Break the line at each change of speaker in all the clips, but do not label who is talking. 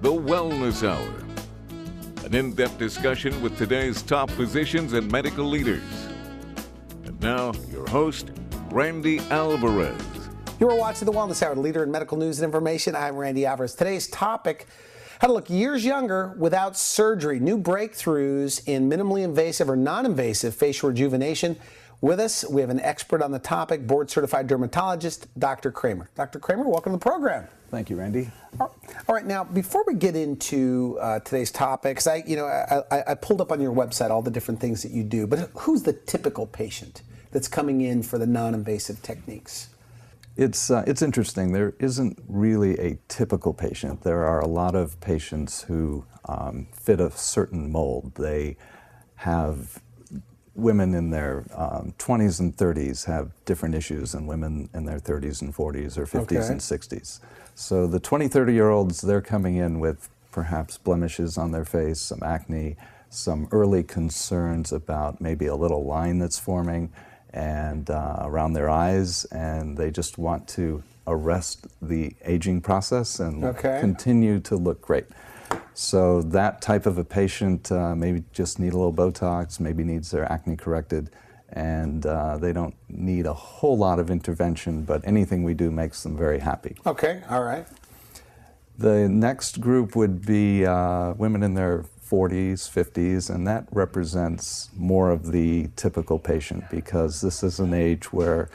The Wellness Hour. An in-depth discussion with today's top physicians and medical leaders. And now, your host, Randy Alvarez.
You are watching The Wellness Hour, leader in medical news and information. I'm Randy Alvarez. Today's topic, how to look years younger without surgery. New breakthroughs in minimally invasive or non-invasive facial rejuvenation. With us, we have an expert on the topic, board-certified dermatologist, Dr. Kramer. Dr. Kramer, welcome to the program.
Thank you, Randy.
All right, now, before we get into today's topic, because I pulled up on your website all the different things that you do, but who's the typical patient that's coming in for the non-invasive techniques?
It's interesting. There isn't really a typical patient. There are a lot of patients who fit a certain mold. They have women in their 20s and 30s have different issues than women in their 30s and 40s or 50s and 60s. So the 20, 30-year-olds, they're coming in with perhaps blemishes on their face, some acne, some early concerns about maybe a little line that's forming and around their eyes, and they just want to arrest the aging process and continue to look great. So that type of a patient maybe just need a little Botox, maybe needs their acne corrected, and they don't need a whole lot of intervention, but anything we do makes them very happy.
Okay, all right.
The next group would be women in their 40s, 50s, and that represents more of the typical patient because this is an age where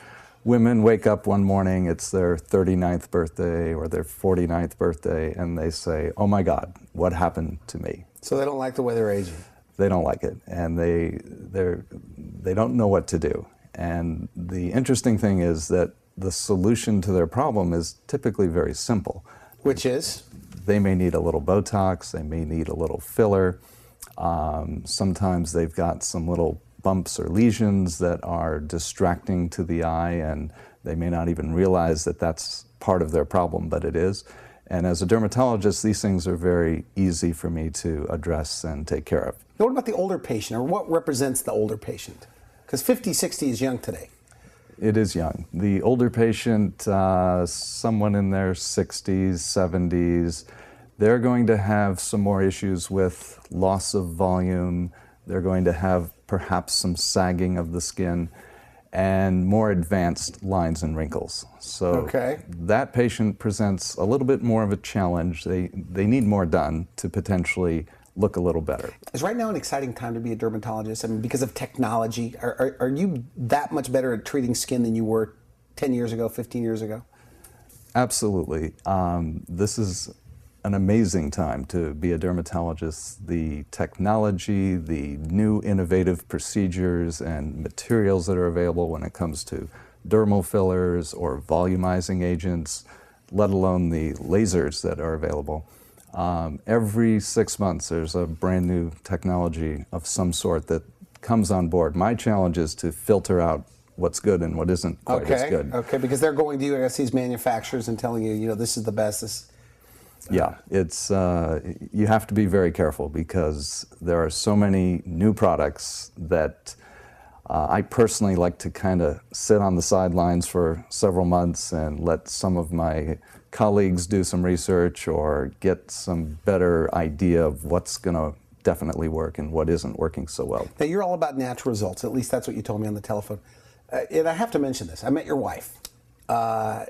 women wake up one morning, it's their 39th birthday or their 49th birthday, and they say, oh my God, what happened to me?
So they don't like the way they're aging.
They don't like it, and they don't know what to do. And the interesting thing is that the solution to their problem is typically very simple.
Which is?
They may need a little Botox, they may need a little filler. Sometimes they've got some little bumps or lesions that are distracting to the eye, and they may not even realize that that's part of their problem, but it is. And as a dermatologist, these things are very easy for me to address and take care of.
Now, what about the older patient, or what represents the older patient? Because 50, 60 is young today.
It is young. The older patient, someone in their 60s, 70s, they're going to have some more issues with loss of volume. They're going to have perhaps some sagging of the skin and more advanced lines and wrinkles. So that patient presents a little bit more of a challenge. They need more done to potentially look a little better.
Is right now an exciting time to be a dermatologist? I mean, because of technology, are you that much better at treating skin than you were 10 years ago, 15 years ago?
Absolutely. This is an amazing time to be a dermatologist. The technology, the new innovative procedures and materials that are available when it comes to dermal fillers or volumizing agents, let alone the lasers that are available. Every 6 months there's a brand new technology of some sort that comes on board. My challenge is to filter out what's good and what isn't quite as good.
Okay, because they're going to you, I guess, these manufacturers and telling you, this is the best.
Yeah, it's you have to be very careful because there are so many new products that I personally like to kind of sit on the sidelines for several months and let some of my colleagues do some research or get some better idea of what's going to definitely work and what isn't working so well.
Now, you're all about natural results. At least that's what you told me on the telephone. And I have to mention this. I met your wife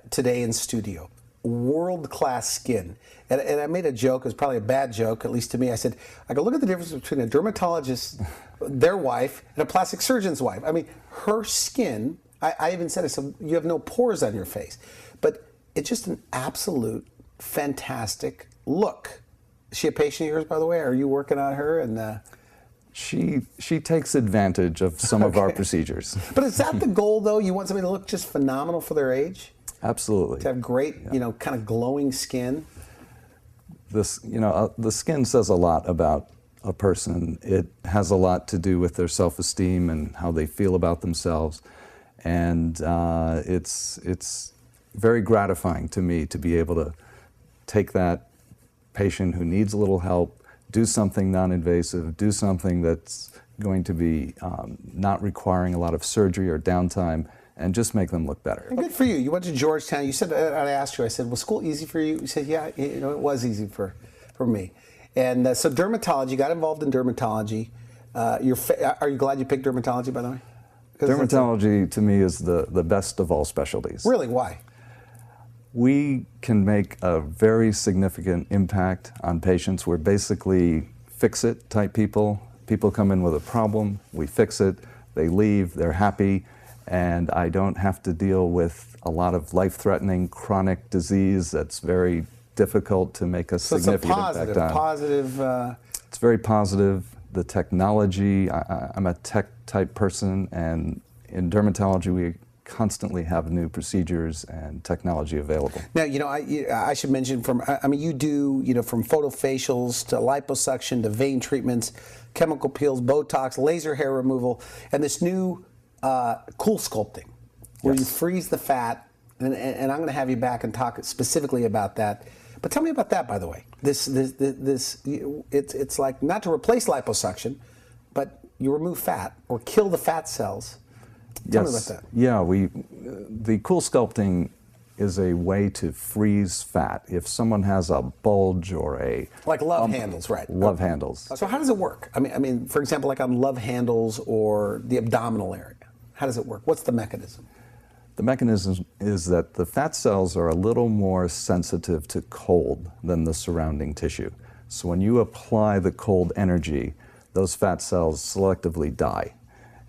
today in studio. World-class skin. And I made a joke, it was probably a bad joke, at least to me. I said, I go, look at the difference between a dermatologist, their wife, and a plastic surgeon's wife. I mean, her skin, I even said, I said, you have no pores on your face. But it's just an absolute fantastic look. Is she a patient of yours, by the way? Are you working on her? And
She takes advantage of some of our procedures.
But is that the goal, though? You want somebody to look just phenomenal for their age?
Absolutely.
To have great, kind of glowing skin?
This, the skin says a lot about a person. It has a lot to do with their self-esteem and how they feel about themselves. And it's very gratifying to me to be able to take that patient who needs a little help, do something non-invasive, do something that's going to be not requiring a lot of surgery or downtime, and just make them look better.
And good for you. You went to Georgetown. You said, I asked you, I said, was school easy for you? You said, yeah, it was easy for for me. And so dermatology, you got involved in dermatology. Are you glad you picked dermatology, by the way?
Dermatology, to me, is the best of all specialties.
Really? Why?
We can make a very significant impact on patients. We're basically fix-it type people. People come in with a problem, we fix it, they leave, they're happy, and I don't have to deal with a lot of life-threatening chronic disease that's very difficult to make a significant impact on. It's very positive. The technology, I'm a tech-type person, and in dermatology, we constantly have new procedures and technology available.
Now, I should mention you do, from photofacials to liposuction to vein treatments, chemical peels, Botox, laser hair removal, and this new cool sculpting, where you freeze the fat, and I'm going to have you back and talk specifically about that. But tell me about that, by the way. It's like not to replace liposuction, but you remove fat or kill the fat cells. Tell me about that.
Yeah, the cool sculpting is a way to freeze fat. If someone has a bulge or a
like love handles, right?
Love handles.
So how does it work? I mean, for example, like on love handles or the abdominal area, how does it work? What's the mechanism?
The mechanism is that the fat cells are a little more sensitive to cold than the surrounding tissue. So when you apply the cold energy, those fat cells selectively die.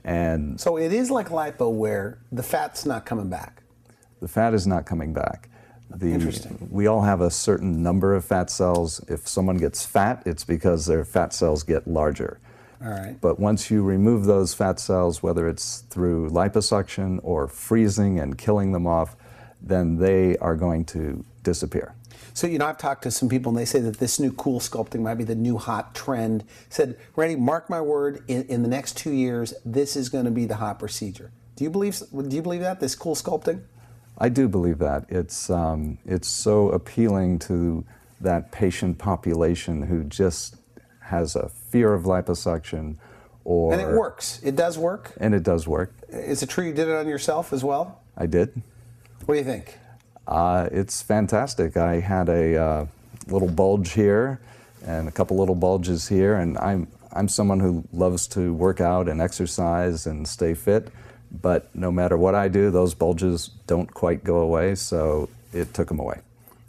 And
so it is like lipo where the fat's not coming back.
The fat is not coming back.
Interesting.
We all have a certain number of fat cells. If someone gets fat, it's because their fat cells get larger.
All right.
But once you remove those fat cells, whether it's through liposuction or freezing and killing them off, then they are going to disappear.
So, I've talked to some people and they say that this new cool sculpting might be the new hot trend. Said, Randy, mark my word, in the next 2 years, this is going to be the hot procedure. Do you believe that, this cool sculpting?
I do believe that. It's so appealing to that patient population who just has a fear of liposuction.
And it works. It does work?
And it does work.
Is it true you did it on yourself as well?
I did.
What do you think?
It's fantastic. I had a little bulge here and a couple little bulges here, and I'm someone who loves to work out and exercise and stay fit, but no matter what I do, those bulges don't quite go away, so it took them away.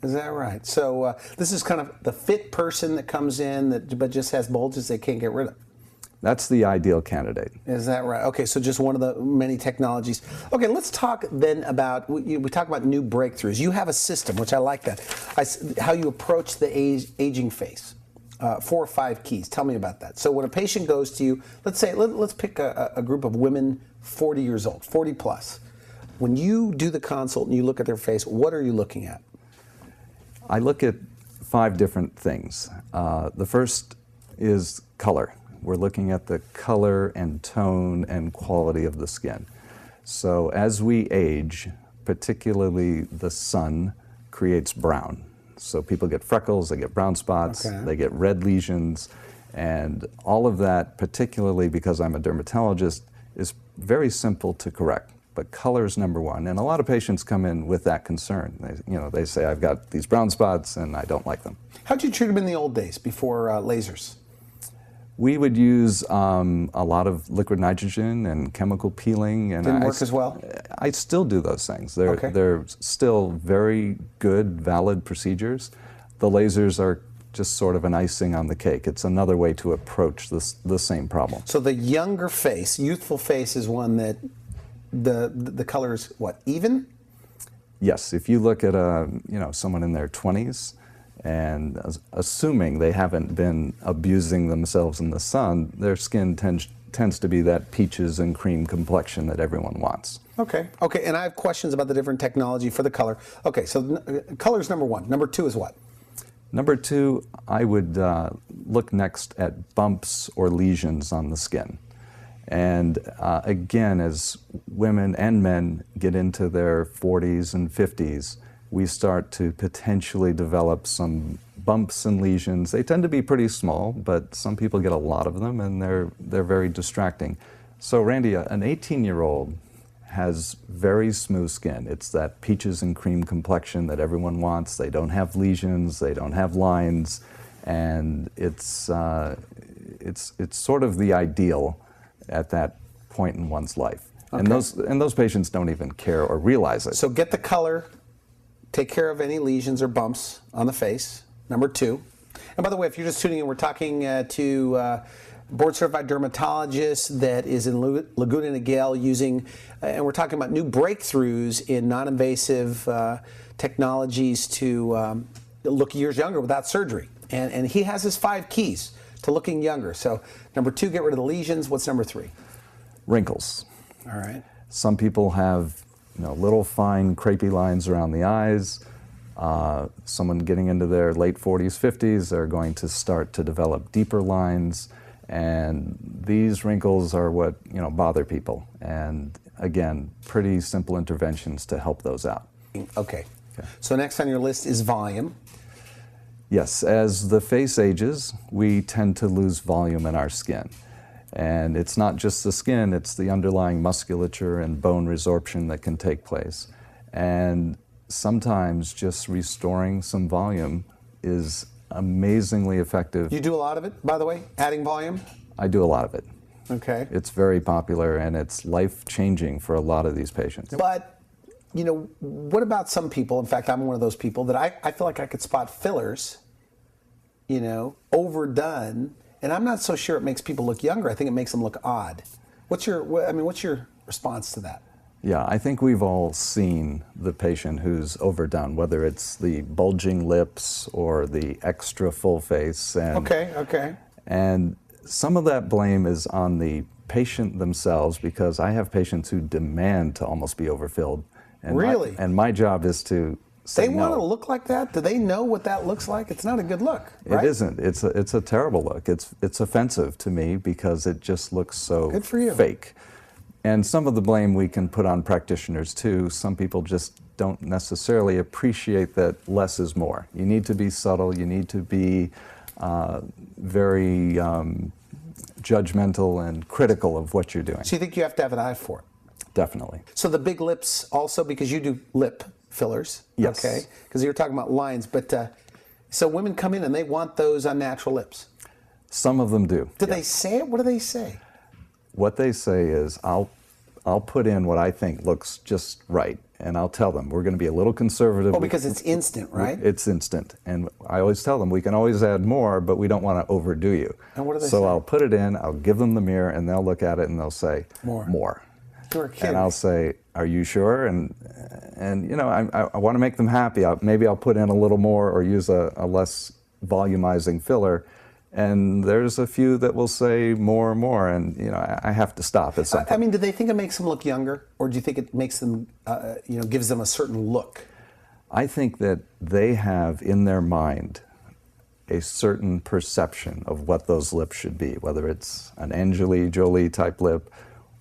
Is that right? So this is kind of the fit person that comes in but just has bulges they can't get rid of.
That's the ideal candidate.
Is that right? Okay, so just one of the many technologies. Okay, let's talk then about, we talk about new breakthroughs. You have a system, which I like that, how you approach the aging face. 4 or 5 keys. Tell me about that. So when a patient goes to you, let's say, let's pick a group of women 40 years old, 40 plus. When you do the consult and you look at their face, what are you looking at?
I look at 5 different things. The first is color. We're looking at the color and tone and quality of the skin. So as we age, particularly the sun creates brown. So people get freckles, they get brown spots, they get red lesions, and all of that, particularly because I'm a dermatologist, is very simple to correct. But color is number one, and a lot of patients come in with that concern. They say, I've got these brown spots and I don't like them.
How'd you treat them in the old days before lasers?
We would use a lot of liquid nitrogen and chemical peeling. And
didn't work as well?
I still do those things. They're still very good, valid procedures. The lasers are just sort of an icing on the cake. It's another way to approach the same problem.
So the younger face, youthful face, is one that the color is what, even?
Yes. If you look at someone in their 20s, and assuming they haven't been abusing themselves in the sun, their skin tends to be that peaches and cream complexion that everyone wants.
Okay, and I have questions about the different technology for the color. Okay, so color is number one. Number two is what?
Number two, I would look next at bumps or lesions on the skin. And again, as women and men get into their 40s and 50s, we start to potentially develop some bumps and lesions. They tend to be pretty small, but some people get a lot of them, and they're very distracting. So Randy, an 18-year-old has very smooth skin. It's that peaches and cream complexion that everyone wants. They don't have lesions, they don't have lines, and it's sort of the ideal at that point in one's life.
Okay.
And those patients don't even care or realize it.
So get the color, take care of any lesions or bumps on the face, number 2. And by the way, if you're just tuning in, we're talking to board-certified dermatologist that is in Laguna Niguel using, and we're talking about new breakthroughs in non-invasive technologies to look years younger without surgery. And he has his 5 keys to looking younger. So number 2, get rid of the lesions. What's number 3?
Wrinkles.
All right.
Some people have little fine crepey lines around the eyes. Someone getting into their late 40s, 50s are going to start to develop deeper lines, and these wrinkles are what bother people. And again, pretty simple interventions to help those out.
Okay. So next on your list is volume.
Yes, as the face ages, we tend to lose volume in our skin. And it's not just the skin, it's the underlying musculature and bone resorption that can take place. And sometimes just restoring some volume is amazingly effective.
You do a lot of it, by the way, adding volume?
I do a lot of it.
Okay.
It's very popular and it's life-changing for a lot of these patients.
But, what about some people, in fact, I'm one of those people that I feel like I could spot fillers, overdone, and I'm not so sure it makes people look younger. I think it makes them look odd. What's your response to that?
Yeah, I think we've all seen the patient who's overdone, whether it's the bulging lips or the extra full face. And,
Okay.
And some of that blame is on the patient themselves, because I have patients who demand to almost be overfilled. And
really?
And my job is to say
they
no.
want to look like that? Do they know what that looks like? It's not a good look, right?
It isn't. It's a terrible look. It's offensive to me because it just looks so
good for you.
Fake. And some of the blame we can put on practitioners too. Some people just don't necessarily appreciate that less is more. You need to be subtle. You need to be very judgmental and critical of what you're doing.
So you think you have to have an eye for it?
Definitely.
So the big lips also, because you do lip fillers,
yes.
Okay? Because you were talking about lines, but so women come in and they want those unnatural lips.
Some of them do.
Do they say it? What do they say?
What they say is, I'll put in what I think looks just right, and I'll tell them we're going to be a little conservative.
Oh, because it's instant, right?
It's instant, and I always tell them we can always add more, but we don't want to overdo you.
And what do they say?
So I'll put it in, I'll give them the mirror, and they'll look at it and they'll say more.
You're kidding.
And I'll say, are you sure? And I want to make them happy. Maybe I'll put in a little more or use a less volumizing filler. And there's a few that will say more and more, and I have to stop at some point.
I mean, do they think it makes them look younger, or do you think it makes them, gives them a certain look?
I think that they have in their mind a certain perception of what those lips should be, whether it's an Angelina Jolie type lip.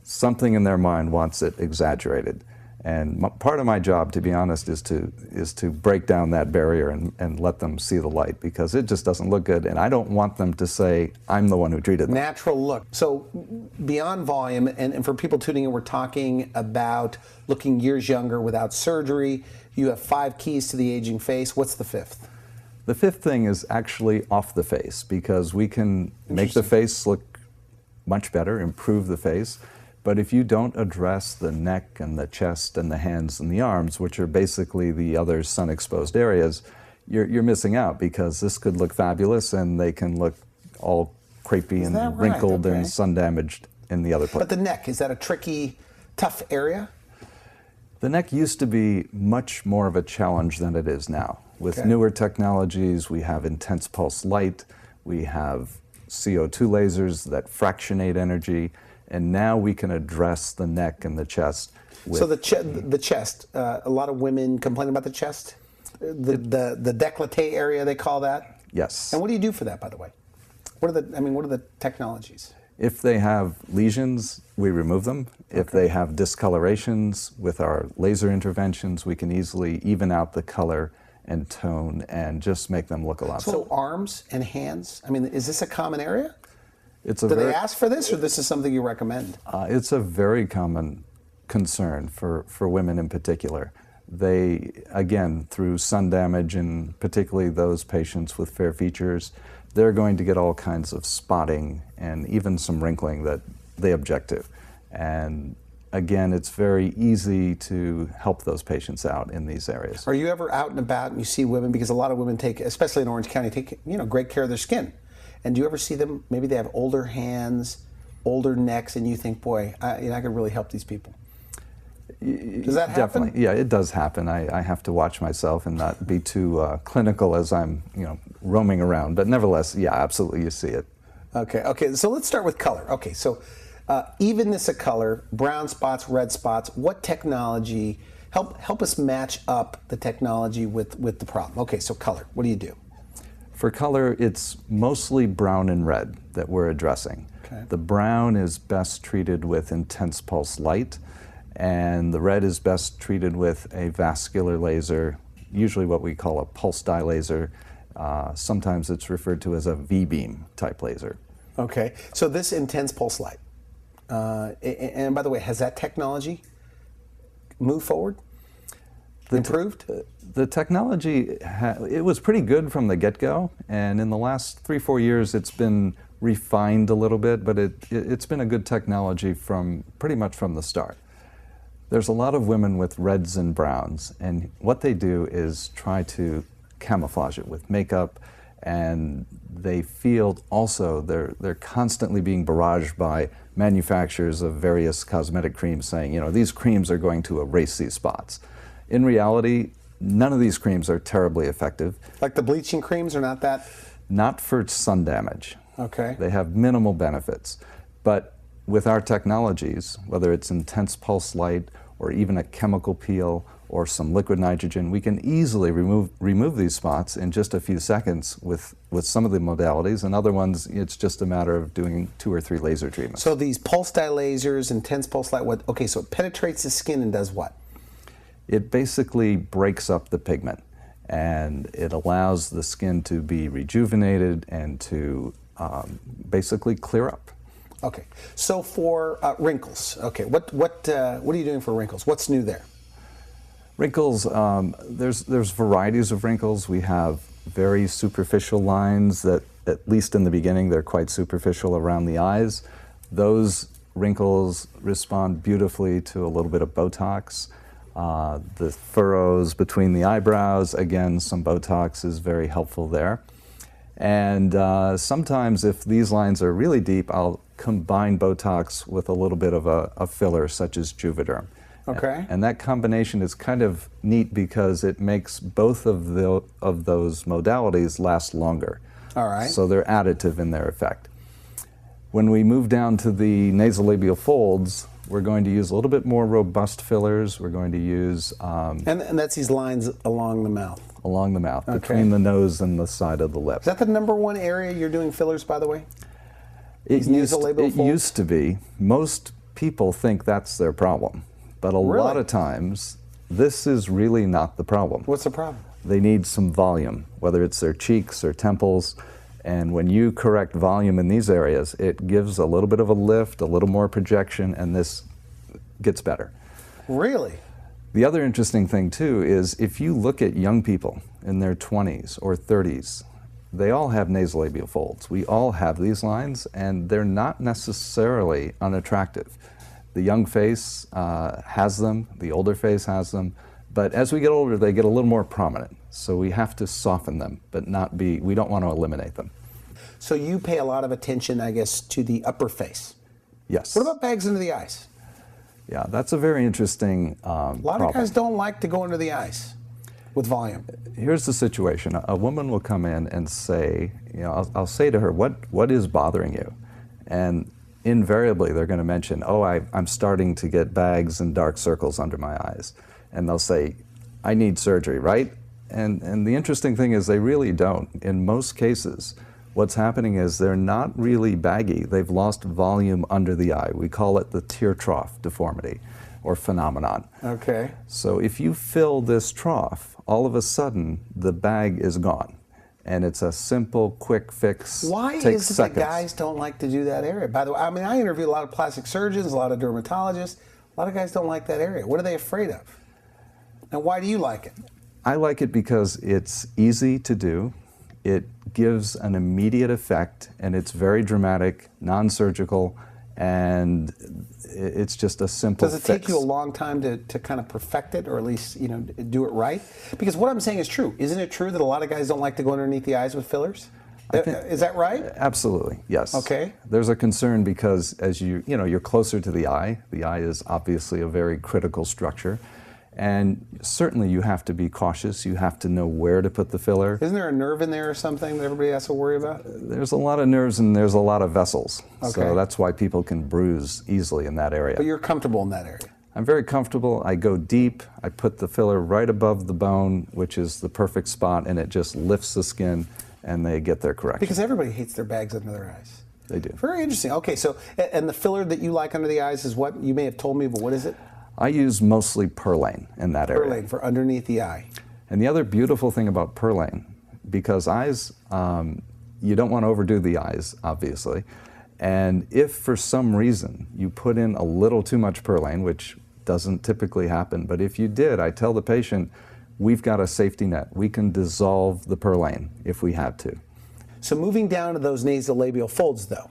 Something in their mind wants it exaggerated. And part of my job, to be honest, is to break down that barrier and let them see the light, because it just doesn't look good. And I don't want them to say, I'm the one who treated them.
Natural look. So beyond volume, and for people tuning in, we're talking about looking years younger without surgery. You have 5 keys to the aging face. What's the 5th?
The 5th thing is actually off the face, because we can make the face look much better, improve the face. But if you don't address the neck and the chest and the hands and the arms, which are basically the other sun-exposed areas, you're missing out, because this could look fabulous and they can look all crepey and wrinkled and sun-damaged in the other place.
But the neck, is that a tricky, tough area?
The neck used to be much more of a challenge than it is now. With newer technologies, we have intense pulse light, we have CO2 lasers that fractionate energy, and now we can address the neck and the chest.
So the chest, a lot of women complain about the chest, the décolleté area, they call that.
Yes.
And what do you do for that, by the way? What are the technologies?
If they have lesions, we remove them. If they have discolorations, with our laser interventions, we can easily even out the color and tone and just make them look a lot better.
So arms and hands, I mean, is this a common area?
Do
they ask for this, or this is something you recommend?
It's a very common concern for women in particular. they, again, through sun damage, and particularly those patients with fair features, they're going to get all kinds of spotting and even some wrinkling that they object to. And again, it's very easy to help those patients out in these areas.
Are you ever out and about and you see women, because a lot of women take, especially in Orange County, take great care of their skin. And do you ever see them, maybe they have older hands, older necks, and you think, boy, I could really help these people? Does that happen?
Definitely, yeah, it does happen. I have to watch myself and not be too clinical as I'm, roaming around. But nevertheless, yeah, absolutely, you see it.
Okay. So let's start with color. Okay, so evenness of color, brown spots, red spots. What technology help us match up the technology with the problem? Okay, so color. What do you do?
For color, it's mostly brown and red that we're addressing.
Okay.
The brown is best treated with intense pulse light, and the red is best treated with a vascular laser, usually what we call a pulse dye laser. Sometimes it's referred to as a V-beam type laser.
Okay, so this intense pulse light, and by the way, has that technology moved forward? Improved?
The technology, it was pretty good from the get-go, and in the last 3-4 years it's been refined a little bit, but it's been a good technology from pretty much from the start. There's a lot of women with reds and browns, and what they do is try to camouflage it with makeup, and they feel also they're constantly being barraged by manufacturers of various cosmetic creams saying, these creams are going to erase these spots. In reality, none of these creams are terribly effective.
Like the bleaching creams are not that?
Not for sun damage.
Okay.
They have minimal benefits. But with our technologies, whether it's intense pulse light or even a chemical peel or some liquid nitrogen, we can easily remove these spots in just a few seconds with some of the modalities, and other ones it's just a matter of doing 2 or 3 laser treatments.
So these pulse dye lasers, intense pulse light, so it penetrates the skin and does what?
It basically breaks up the pigment, and it allows the skin to be rejuvenated and to basically clear up.
Okay, so for wrinkles, okay, what are you doing for wrinkles? What's new there?
Wrinkles, there's varieties of wrinkles. We have very superficial lines that, at least in the beginning, they're quite superficial around the eyes. Those wrinkles respond beautifully to a little bit of Botox. The furrows between the eyebrows, again, some Botox is very helpful there. And sometimes if these lines are really deep, I'll combine Botox with a little bit of a filler such as Juvederm.
Okay.
And that combination is kind of neat because it makes both of those modalities last longer.
All right.
So they're additive in their effect. When we move down to the nasolabial folds, we're going to use a little bit more robust fillers. We're going to use...
and that's these lines along the mouth?
Along the mouth,
okay.
Between the nose and the side of the lip.
Is that the #1 area you're doing fillers, by the way?
It used to be. Most people think that's their problem. But a lot of times, this is really not the problem.
What's the problem?
They need some volume, whether it's their cheeks or temples. And when you correct volume in these areas, it gives a little bit of a lift, a little more projection, and this gets better.
Really?
The other interesting thing, too, is if you look at young people in their 20s or 30s, they all have nasolabial folds. We all have these lines, and they're not necessarily unattractive. The young face has them, the older face has them, but as we get older, they get a little more prominent. So we have to soften them, but we don't want to eliminate them.
So you pay a lot of attention, I guess, to the upper face.
Yes.
What about bags under the eyes?
Yeah, that's a very interesting problem.
A lot of guys don't like to go under the eyes with volume.
Here's the situation. A woman will come in and say, I'll say to her, what is bothering you? And invariably they're going to mention, I'm starting to get bags and dark circles under my eyes. And they'll say, I need surgery, right? And the interesting thing is they really don't. In most cases, what's happening is they're not really baggy. They've lost volume under the eye. We call it the tear trough deformity or phenomenon.
Okay.
So if you fill this trough, all of a sudden the bag is gone. And it's a simple, quick fix.
Why is it that guys don't like to do that area? By the way, I interview a lot of plastic surgeons, a lot of dermatologists. A lot of guys don't like that area. What are they afraid of? And why do you like it?
I like it because it's easy to do. It gives an immediate effect, and it's very dramatic, non-surgical, and it's just a simple
fix.
fix.
Does it take you a long time to kind of perfect it, or at least do it right? Because what I'm saying is true. Isn't it true that a lot of guys don't like to go underneath the eyes with fillers? Is that right?
Absolutely, yes.
Okay.
There's a concern because as you're closer to the eye. The eye is obviously a very critical structure. And certainly you have to be cautious. You have to know where to put the filler.
Isn't there a nerve in there or something that everybody has to worry about?
There's a lot of nerves and there's a lot of vessels.
Okay.
So that's why people can bruise easily in that area.
But you're comfortable in that area?
I'm very comfortable. I go deep. I put the filler right above the bone, which is the perfect spot, and it just lifts the skin and they get their correction.
Because everybody hates their bags under their eyes.
They do.
Very interesting. Okay, so, and the filler that you like under the eyes is what? You may have told me, but what is it?
I use mostly Perlane in that area.
Perlane for underneath the eye.
And the other beautiful thing about Perlane, because eyes, you don't want to overdo the eyes, obviously. And if for some reason you put in a little too much Perlane, which doesn't typically happen, but if you did, I tell the patient, we've got a safety net. We can dissolve the Perlane if we had to.
So moving down to those nasolabial folds, though,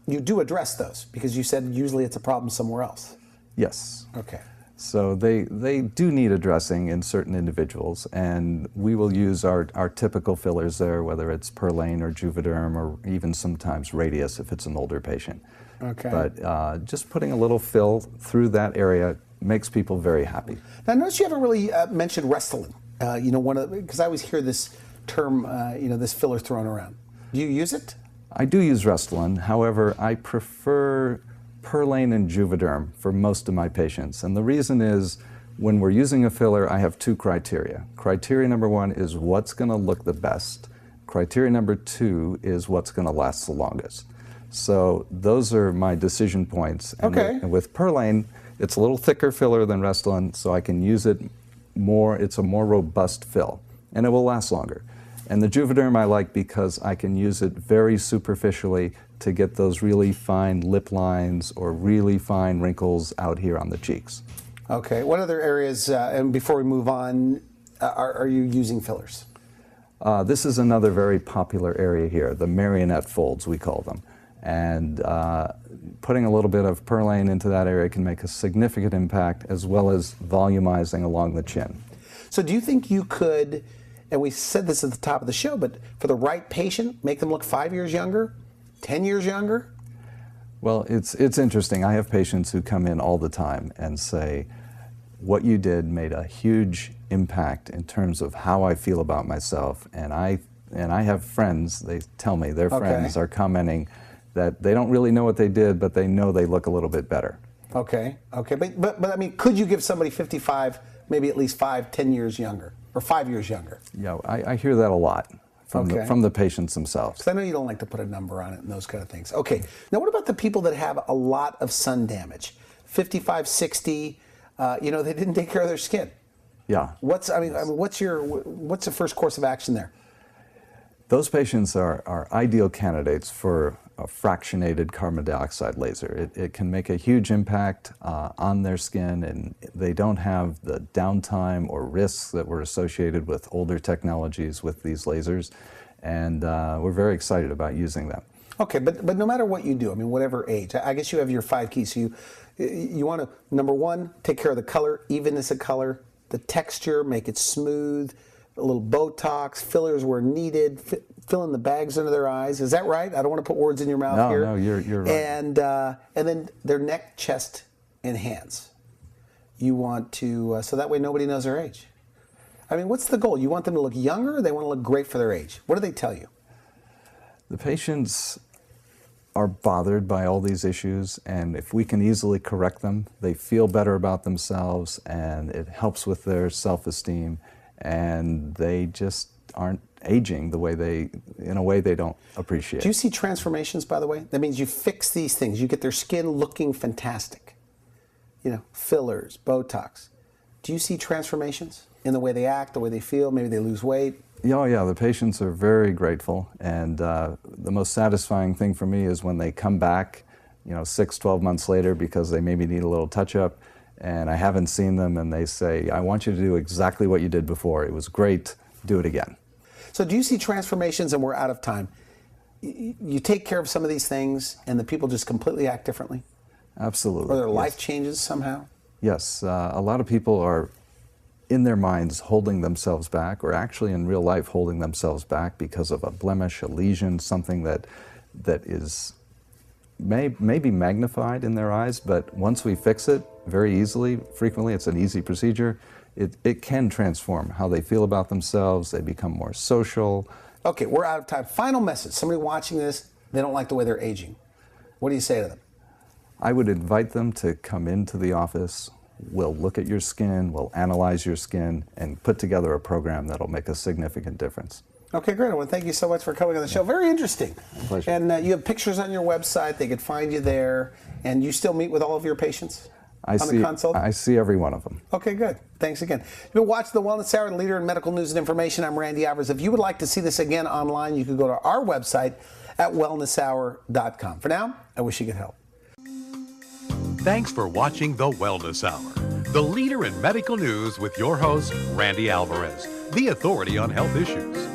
you do address those because you said usually it's a problem somewhere else.
Yes.
Okay.
So they do need addressing in certain individuals, and we will use our typical fillers there, whether it's Perlane or Juvederm or even sometimes Radius if it's an older patient.
Okay.
But just putting a little fill through that area makes people very happy.
Now, notice you haven't really mentioned Restylane. Because I always hear this term, this filler thrown around. Do you use it?
I do use Restylane. However, I prefer Perlane and Juvederm for most of my patients. And the reason is when we're using a filler, I have two criteria. Criteria number one is what's going to look the best. Criteria number two is what's going to last the longest. So those are my decision points. And
okay.
With Perlane, it's a little thicker filler than Restylane, so I can use it more. It's a more robust fill, and it will last longer. And the Juvederm I like because I can use it very superficially to get those really fine lip lines or really fine wrinkles out here on the cheeks.
Okay. What other areas, and before we move on, are you using fillers?
This is another very popular area here, the marionette folds, we call them. And putting a little bit of Perlane into that area can make a significant impact, as well as volumizing along the chin.
So do you think you could, and we said this at the top of the show, but for the right patient, make them look 5 years younger, 10 years younger?
Well, it's interesting. I have patients who come in all the time and say, what you did made a huge impact in terms of how I feel about myself. And I have friends, they tell me their friends are commenting that they don't really know what they did, but they know they look a little bit better. Okay.
But I mean, could you give somebody 55, maybe at least 5-10 years younger, or 5 years younger?
Yeah, I hear that a lot from the patients themselves.
Because I know you don't like to put a number on it and those kind of things. Okay, now what about the people that have a lot of sun damage? 55, 60, they didn't take care of their skin.
Yeah.
What's the first course of action there?
Those patients are ideal candidates for a fractionated carbon dioxide laser. It can make a huge impact on their skin, and they don't have the downtime or risks that were associated with older technologies with these lasers, and we're very excited about using them.
Okay, but no matter what you do, I mean, whatever age, I guess you have your 5 keys. So you want to, number one, take care of the color, evenness of color, the texture, make it smooth, a little Botox, fillers where needed, fill in the bags under their eyes. Is that right? I don't want to put words in your mouth here.
No, you're right.
And then their neck, chest, and hands. You want to, so that way nobody knows their age. I mean, what's the goal? You want them to look younger, or they want to look great for their age? What do they tell you?
The patients are bothered by all these issues, and if we can easily correct them, they feel better about themselves, and it helps with their self-esteem, and they just aren't aging in a way they don't appreciate.
Do you see transformations, by the way? That means you fix these things. You get their skin looking fantastic. Fillers, Botox. Do you see transformations in the way they act, the way they feel? Maybe they lose weight?
Oh yeah, the patients are very grateful, and the most satisfying thing for me is when they come back, 6, 12 months later because they maybe need a little touch-up, and I haven't seen them, and they say, I want you to do exactly what you did before. It was great. Do it again.
So do you see transformations, and we're out of time, you take care of some of these things and the people just completely act differently?
Absolutely.
Or their
yes.
life changes somehow?
Yes. A lot of people are in their minds holding themselves back, or actually in real life holding themselves back because of a blemish, a lesion, something that is may be magnified in their eyes, but once we fix it very easily, frequently it's an easy procedure, it can transform how they feel about themselves. They become more social.
Okay, we're out of time. Final message. Somebody watching this, they don't like the way they're aging. What do you say to them?
I would invite them to come into the office. We'll look at your skin, we'll analyze your skin, and put together a program that'll make a significant difference.
Okay, great. Well, thank you so much for coming on the show. Very interesting.
Pleasure.
And you have pictures on your website. They could find you there. And you still meet with all of your patients on the consult?
I see every one of them.
Okay, good. Thanks again. You've been watching The Wellness Hour, leader in medical news and information. I'm Randy Alvarez. If you would like to see this again online, you can go to our website at wellnesshour.com. For now, I wish you good health.
Thanks for watching The Wellness Hour, the leader in medical news with your host, Randy Alvarez, the authority on health issues.